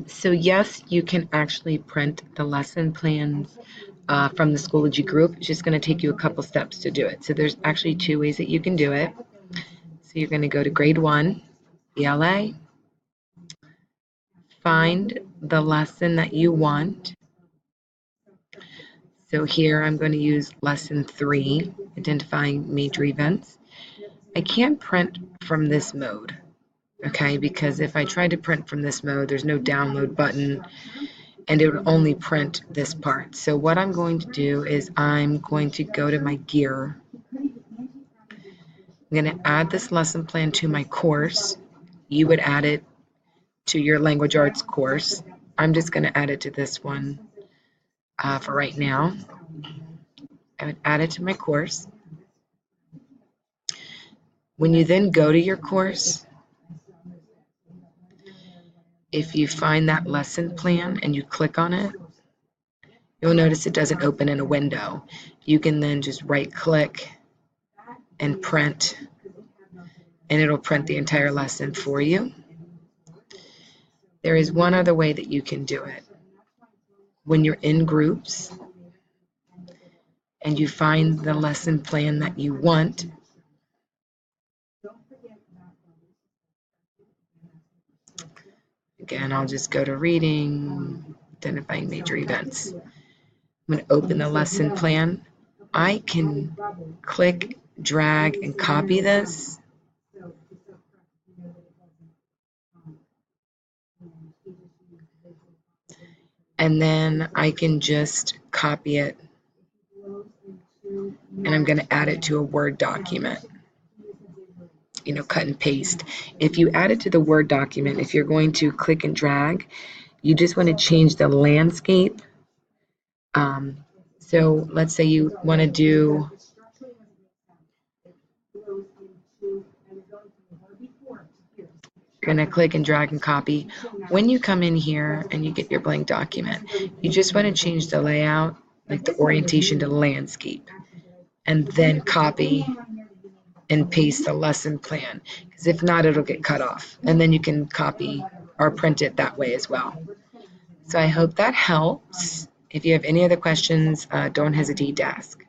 So yes, you can actually print the lesson plans from the Schoology group. It's just going to take you a couple steps to do it. So there's actually two ways that you can do it. So you're going to go to grade 1, ELA, find the lesson that you want. So here I'm going to use lesson 3, identifying major events. I can't print from this mode, okay, because if I try to print from this mode, there's no download button and it would only print this part. So what I'm going to do is I'm going to go to my gear. I'm going to add this lesson plan to my course. You would add it to your language arts course. I'm just going to add it to this one for right now. I would add it to my course. When you then go to your course, if you find that lesson plan and you click on it, you'll notice it doesn't open in a window. You can then just right click and print, and it'll print the entire lesson for you. There is one other way that you can do it. When you're in groups and you find the lesson plan that you want, again, I'll just go to reading, identifying major events. I'm going to open the lesson plan. I can click, drag, and copy this. And then I can just copy it, and I'm going to add it to a Word document. Cut and paste. If you add it to the Word document, if you're going to click and drag, you just want to change the landscape. So let's say you want to do you're going to click and drag and copy. When you come in here and you get your blank document, you just want to change the layout, like the orientation to landscape, and then copy and paste the lesson plan, because if not, it'll get cut off, and then you can copy or print it that way as well. So I hope that helps. If you have any other questions, don't hesitate to ask.